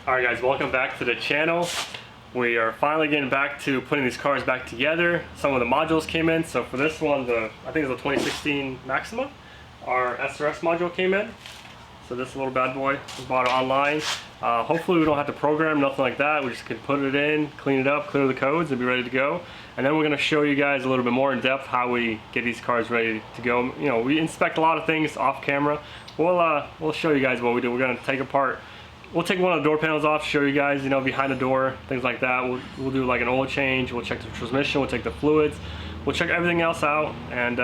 Alright guys, welcome back to the channel. We are finally getting back to putting these cars back together. Some of the modules came in, so for this one, I think it's a 2016 Maxima, our SRS module came in. So this little bad boy, we bought it online. Hopefully we don't have to program, nothing like that. We just can put it in, clean it up, clear the codes, and be ready to go. And then we're going to show you guys a little bit more in depth how we get these cars ready to go. You know, we inspect a lot of things off camera. We'll show you guys what we do. We're going to take apart. We'll take one of the door panels off, show you guys, you know, behind the door, things like that. We'll do like an oil change. We'll check the transmission. We'll check the fluids. We'll check everything else out, and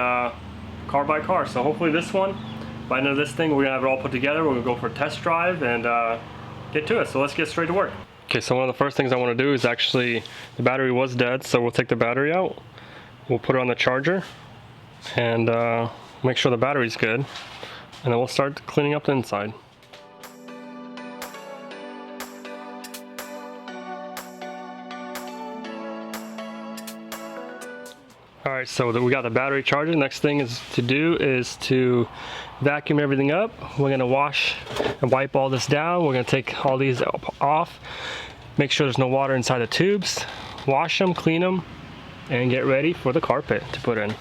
car by car. So hopefully this one, by the end of this thing, we're gonna have it all put together. We're gonna go for a test drive and get to it. So let's get straight to work. Okay, so one of the first things I want to do is actually, the battery was dead, so we'll take the battery out. We'll put it on the charger and make sure the battery's good, and then we'll start cleaning up the inside. Alright, so we got the battery charger. Next thing is to vacuum everything up. We're going to wash and wipe all this down. We're going to take all these off, make sure there's no water inside the tubes, wash them, clean them, and get ready for the carpet to put in.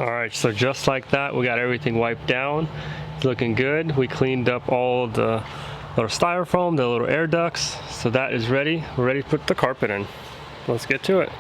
Alright, so just like that, we got everything wiped down. It's looking good. We cleaned up all the little styrofoam, the little air ducts, so that is ready. We're ready to put the carpet in. Let's get to it.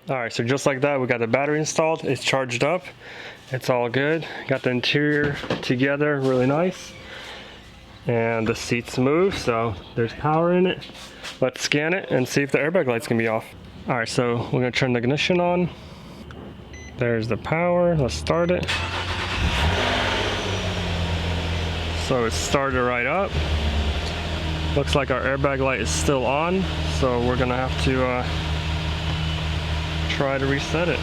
Alright, so just like that, we got the battery installed. It's charged up. It's all good. Got the interior together, really nice. And the seats move, so there's power in it. Let's scan it and see if the airbag lights can be off. All right, so we're gonna turn the ignition on. There's the power, let's start it. So it started right up. Looks like our airbag light is still on, so we're gonna have to try to reset it.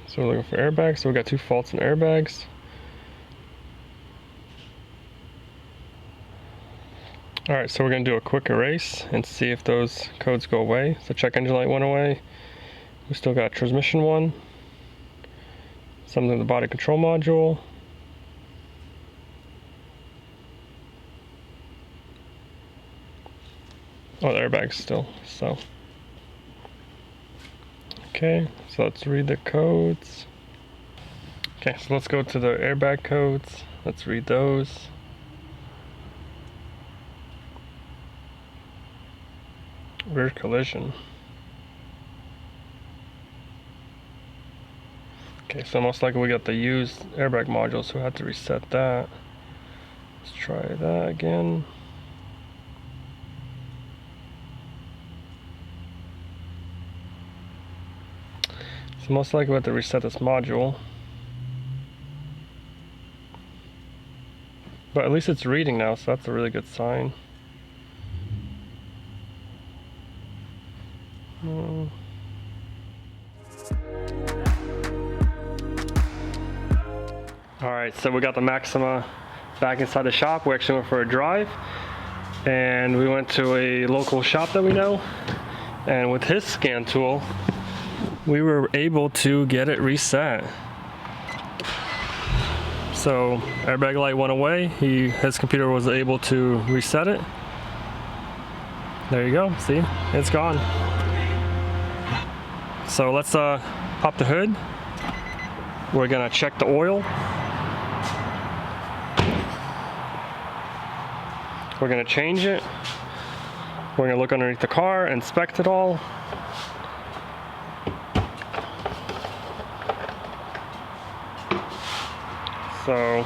So we're looking for airbags, so we got 2 faults in airbags. Alright, so we're going to do a quick erase and see if those codes go away. So check engine light went away. We still got transmission 1. Something in the body control module. Oh, the airbag's still, so. Okay, so let's read the codes. Okay, so let's go to the airbag codes. Let's read those. Rear collision. Okay, so most likely we got the used airbag module, so we have to reset that. Let's try that again. So most likely we have to reset this module. But at least it's reading now, so that's a really good sign. Alright, so we got the Maxima back inside the shop. We actually went for a drive, and we went to a local shop that we know, and with his scan tool we were able to get it reset. So airbag light went away, his computer was able to reset it. There you go, see, it's gone. So let's pop the hood. We're gonna check the oil. We're gonna change it. We're gonna look underneath the car, inspect it all. So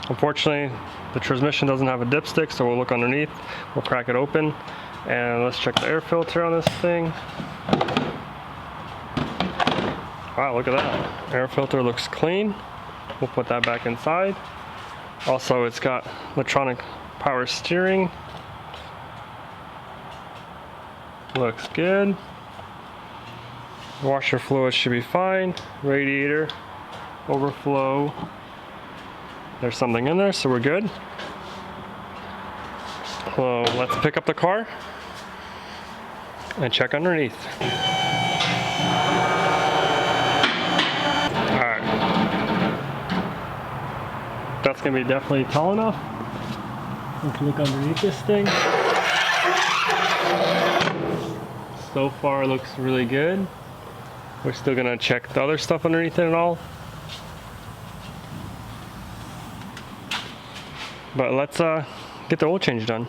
unfortunately the transmission doesn't have a dipstick, so we'll look underneath, we'll crack it open, and let's check the air filter on this thing. Wow, look at that. Air filter looks clean. We'll put that back inside. Also, it's got electronic power steering. Looks good. Washer fluid should be fine. Radiator, overflow. There's something in there, so we're good. So let's pick up the car and check underneath. That's gonna be definitely tall enough. Let's look underneath this thing. So far it looks really good. We're still gonna check the other stuff underneath it and all. But let's get the oil change done.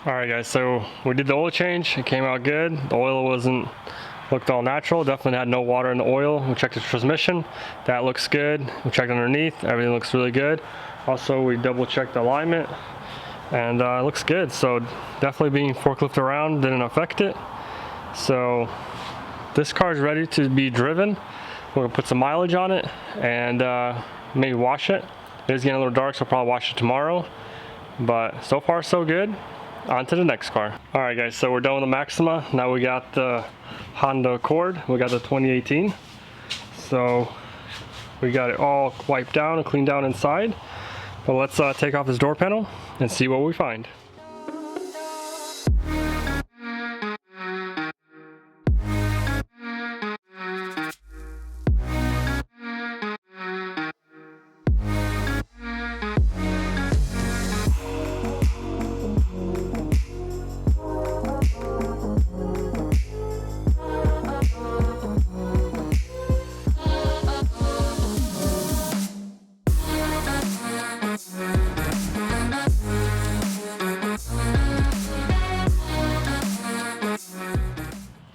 Alright guys, so we did the oil change, it came out good. The oil wasn't Looked all natural, definitely had no water in the oil. We checked the transmission, that looks good. We checked underneath, everything looks really good. Also, we double checked the alignment, and it looks good. So definitely being forklifted around didn't affect it. So this car is ready to be driven. We're gonna put some mileage on it and maybe wash it. It is getting a little dark, so I'll probably wash it tomorrow. But so far so good. On to the next car. All right guys, so we're done with the Maxima. Now we got the Honda Accord. We got the 2018. So we got it all wiped down and cleaned down inside. But let's take off this door panel and see what we find.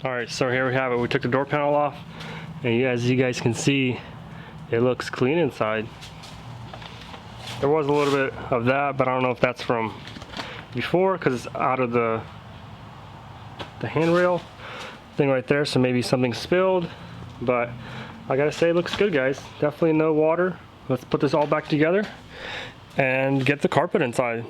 Alright, so here we have it. We took the door panel off, and as you guys can see, it looks clean inside. There was a little bit of that, but I don't know if that's from before because it's out of the handrail thing right there, so maybe something spilled. But I gotta say, it looks good, guys. Definitely no water. Let's put this all back together and get the carpet inside.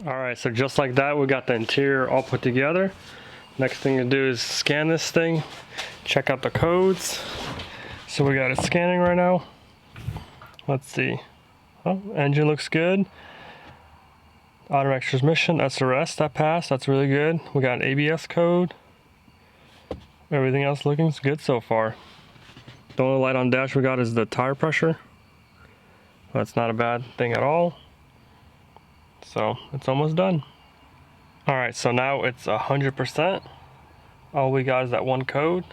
Alright, so just like that, we got the interior all put together. Next thing to do is scan this thing, check out the codes. So we got it scanning right now. Let's see. Oh, engine looks good. Automatic transmission, SRS, that passed, that's really good. We got an ABS code. Everything else looking good so far. The only light on dash we got is the tire pressure. That's not a bad thing at all. So it's almost done. All right, so now it's 100%. All we got is that one code.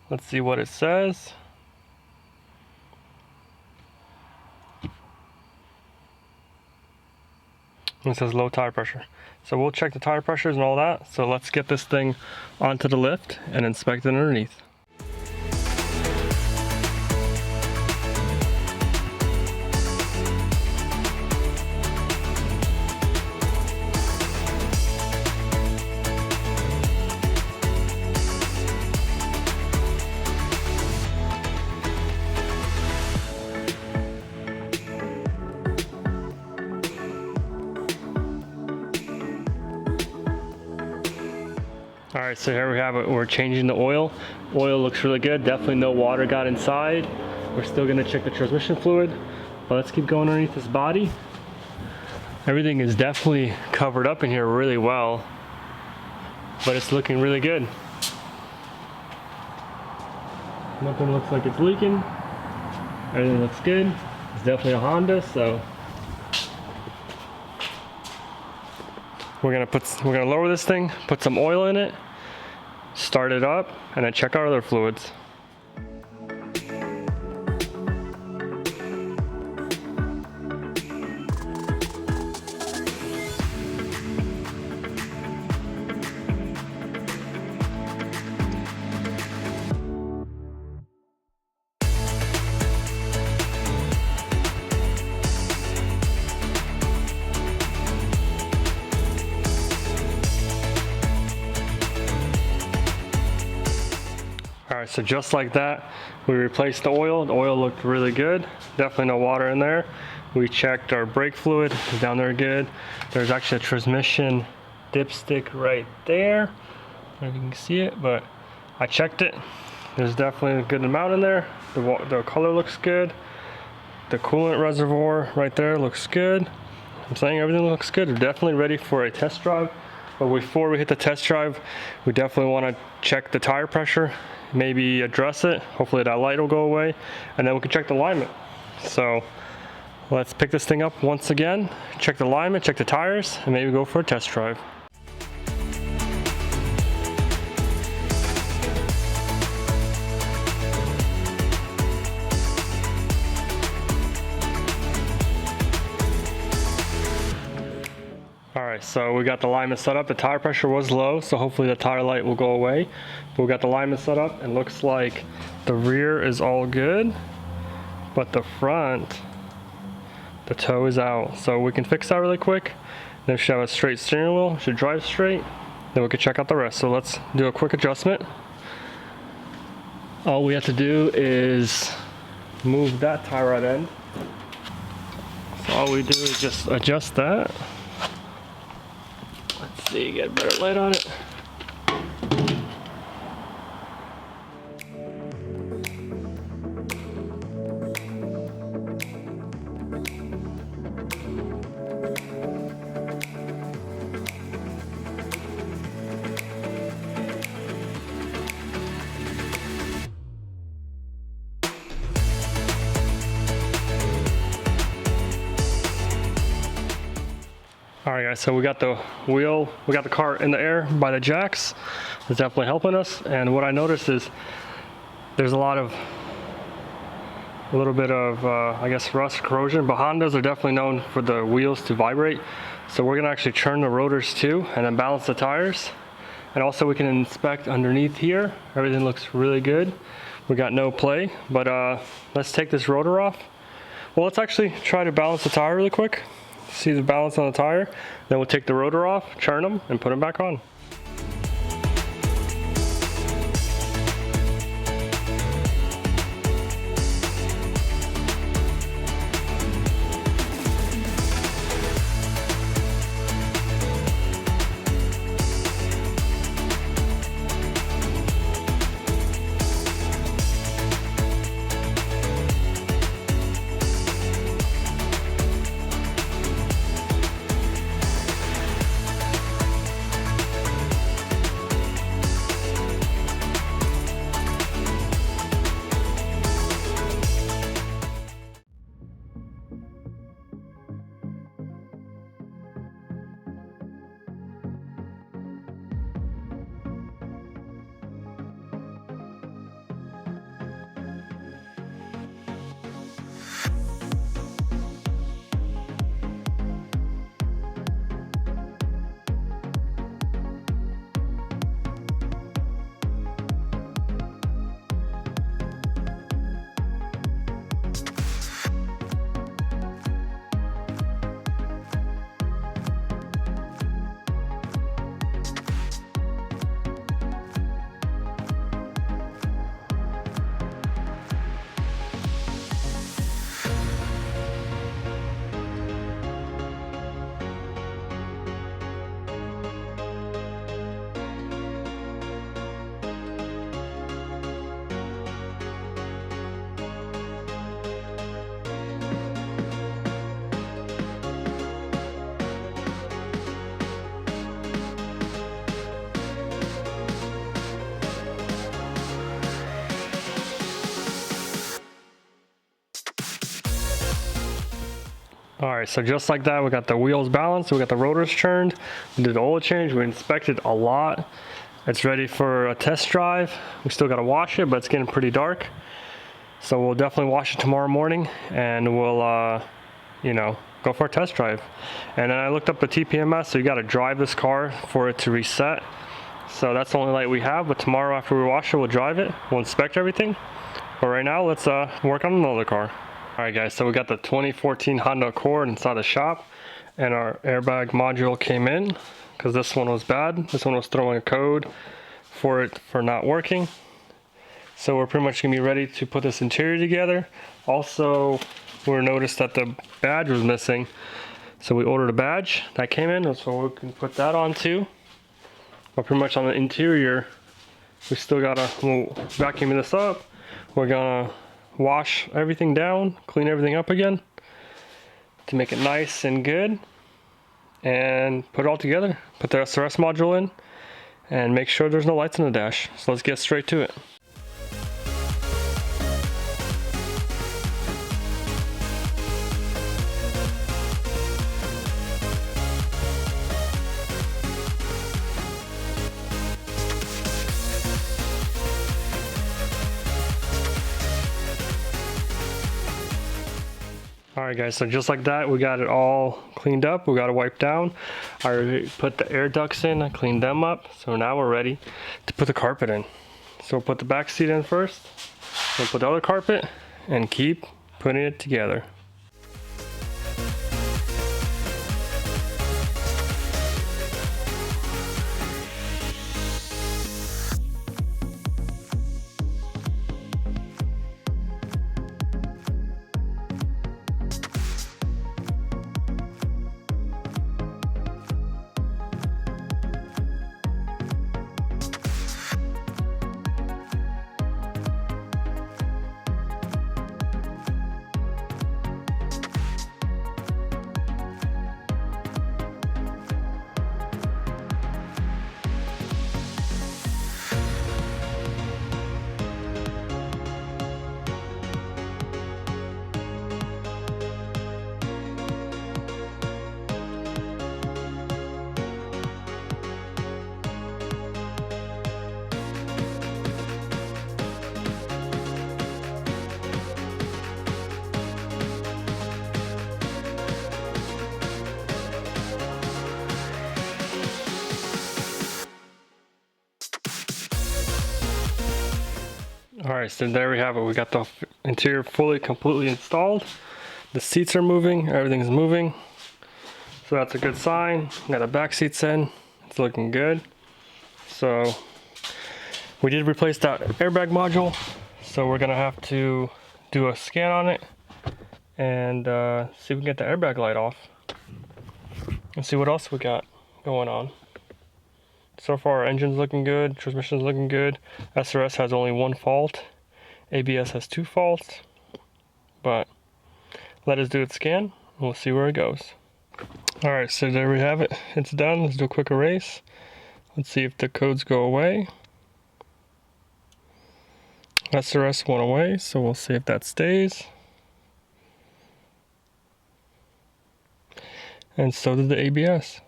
Let's see what it says. It says low tire pressure. So we'll check the tire pressures and all that. So let's get this thing onto the lift and inspect it underneath. All right, so here we have it. We're changing the oil. Oil looks really good. Definitely no water got inside. We're still gonna check the transmission fluid, but let's keep going underneath this body. Everything is definitely covered up in here really well, but it's looking really good. Nothing looks like it's leaking. Everything looks good. It's definitely a Honda, so we're gonna lower this thing, put some oil in it, start it up, and then check our other fluids. All right, so just like that, we replaced the oil. The oil looked really good. Definitely no water in there. We checked our brake fluid, it's down there good. There's actually a transmission dipstick right there. I don't know if you can see it, but I checked it. There's definitely a good amount in there. The color looks good. The coolant reservoir right there looks good. I'm saying everything looks good. We're definitely ready for a test drive. But before we hit the test drive, we definitely want to check the tire pressure, maybe address it. Hopefully that light will go away, and then we can check the alignment. So let's pick this thing up once again, check the alignment, check the tires, and maybe go for a test drive. Alright, so we got the alignment set up. The tire pressure was low, so hopefully the tire light will go away. But we got the alignment set up, and looks like the rear is all good, but the front, the toe is out. So we can fix that really quick. Then we should have a straight steering wheel, should drive straight. Then we can check out the rest. So let's do a quick adjustment. All we have to do is move that tie rod end. So all we do is just adjust that. Let's see, get a better light on it. Alright guys, so we got the wheel, we got the car in the air by the jacks. It's definitely helping us. And what I noticed is there's a little bit of, I guess, rust corrosion, but Hondas are definitely known for the wheels to vibrate. So we're gonna actually turn the rotors too, and then balance the tires. And also we can inspect underneath here. Everything looks really good. We got no play, but let's take this rotor off. Well, let's actually try to balance the tire really quick. See the balance on the tire, then we'll take the rotor off, turn them, and put them back on. All right, so just like that, we got the wheels balanced, we got the rotors turned, we did the oil change, we inspected a lot. It's ready for a test drive. We still gotta wash it, but it's getting pretty dark. So we'll definitely wash it tomorrow morning, and we'll, you know, go for a test drive. And then I looked up the TPMS, so you gotta drive this car for it to reset. So that's the only light we have, but tomorrow after we wash it, we'll drive it, we'll inspect everything. But right now, let's work on another car. Alright guys, so we got the 2014 Honda Accord inside the shop, and our airbag module came in because this one was bad. This one was throwing a code for it for not working. So we're pretty much gonna be ready to put this interior together. Also, we noticed that the badge was missing. So we ordered a badge that came in, so we can put that on too. But pretty much on the interior, we still gotta vacuum this up. We're gonna wash everything down, clean everything up again to make it nice and good, and put it all together. Put the SRS module in and make sure there's no lights in the dash. So let's get straight to it. Alright guys, so just like that, we got it all cleaned up. We got it wiped down. I already put the air ducts in, I cleaned them up. So now we're ready to put the carpet in. So we'll put the back seat in first, then put the other carpet, and keep putting it together. Alright, so there we have it. We got the interior completely installed. The seats are moving, everything's moving. So that's a good sign. We got the back seats in, it's looking good. So we did replace that airbag module. So we're gonna have to do a scan on it and see if we can get the airbag light off. And see what else we got going on. So far our engine's looking good, transmission's looking good. SRS has only one fault. ABS has 2 faults. But let us do its scan and we'll see where it goes. Alright, so there we have it. It's done. Let's do a quick erase. Let's see if the codes go away. SRS went away, so we'll see if that stays. And so did the ABS.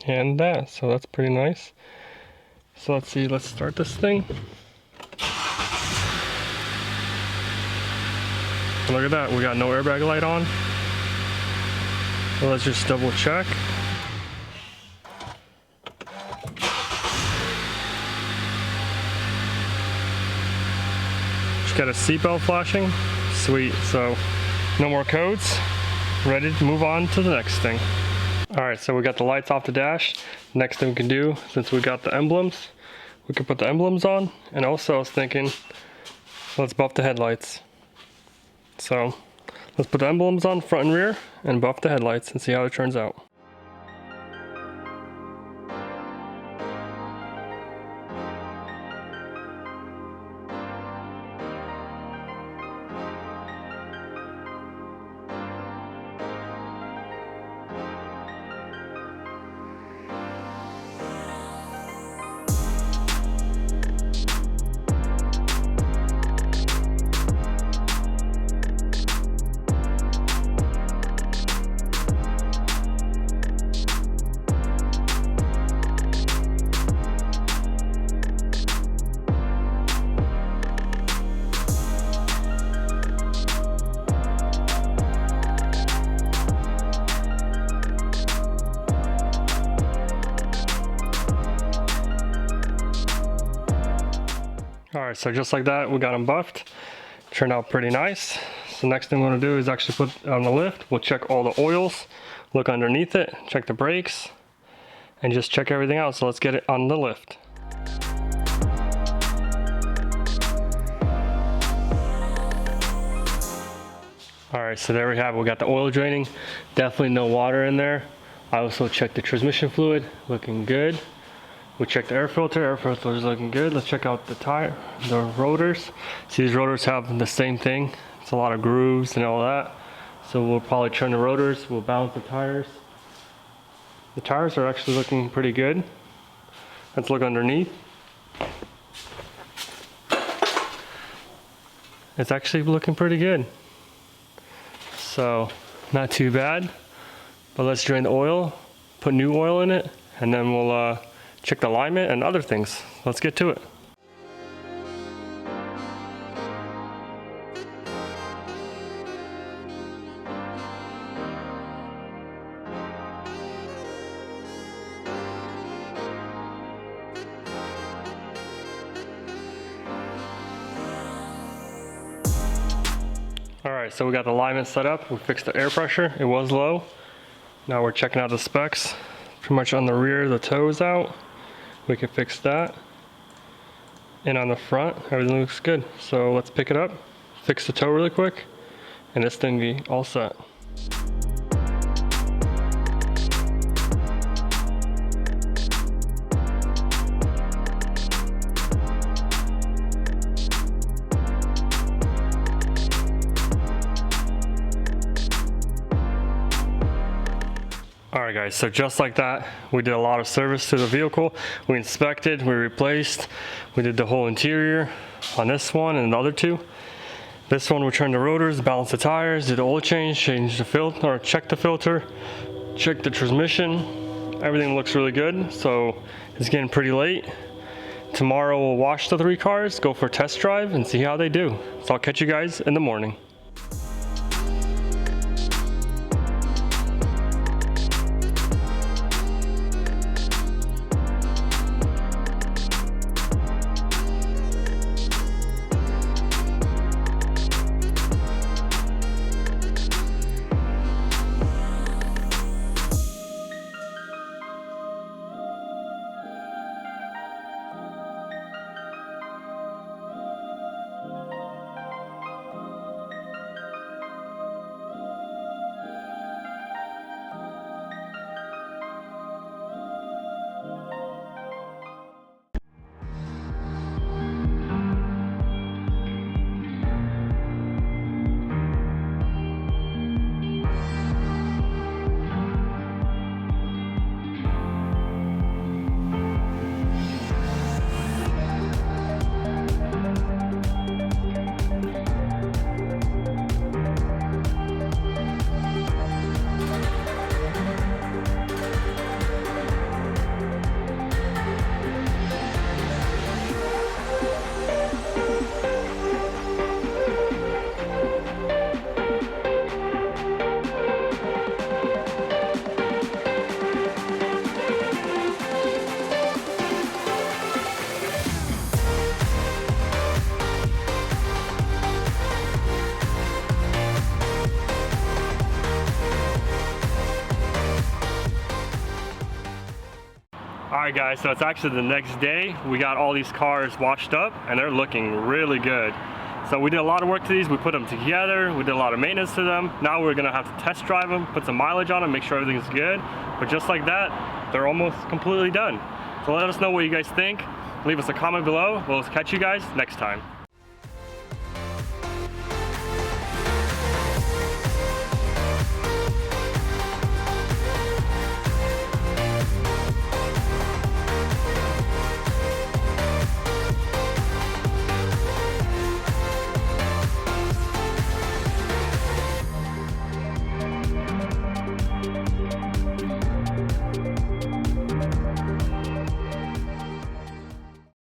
And that, so that's pretty nice. So let's see, let's start this thing. Look at that, we got no airbag light on. So let's just double check. Just got a seatbelt flashing. Sweet, so no more codes. Ready to move on to the next thing. Alright, so we got the lights off the dash. Next thing we can do, since we got the emblems, we can put the emblems on. And also I was thinking, let's buff the headlights. So let's put the emblems on front and rear and buff the headlights and see how it turns out. Alright, so just like that, we got them buffed. Turned out pretty nice. So next thing we're going to do is actually put on the lift. We'll check all the oils, look underneath it, check the brakes, and just check everything out. So let's get it on the lift. All right, so there we have it. We got the oil draining. Definitely no water in there. I also checked the transmission fluid, looking good. We checked the air filter is looking good. Let's check out the rotors. See, these rotors have the same thing. It's a lot of grooves and all that. So we'll probably turn the rotors, we'll balance the tires. The tires are actually looking pretty good. Let's look underneath. It's actually looking pretty good. So, not too bad. But let's drain the oil, put new oil in it, and then we'll check the alignment and other things. Let's get to it. Alright, so we got the alignment set up. We fixed the air pressure. It was low. Now we're checking out the specs. Pretty much on the rear, the toe is out. We can fix that. And on the front, everything looks good. So let's pick it up, fix the toe really quick, and this thing be all set. Alright guys, so just like that, we did a lot of service to the vehicle. We inspected, we replaced, we did the whole interior on this one and the other two. This one we turned the rotors, balanced the tires, did the oil change, changed the filter, or checked the filter, checked the transmission. Everything looks really good, so it's getting pretty late. Tomorrow we'll wash the 3 cars, go for a test drive, and see how they do. So I'll catch you guys in the morning. Alright guys, so it's actually the next day. We got all these cars washed up and they're looking really good. So we did a lot of work to these, we put them together, we did a lot of maintenance to them. Now we're gonna have to test drive them, put some mileage on them, make sure everything's good. But just like that, they're almost completely done. So let us know what you guys think. Leave us a comment below. We'll catch you guys next time.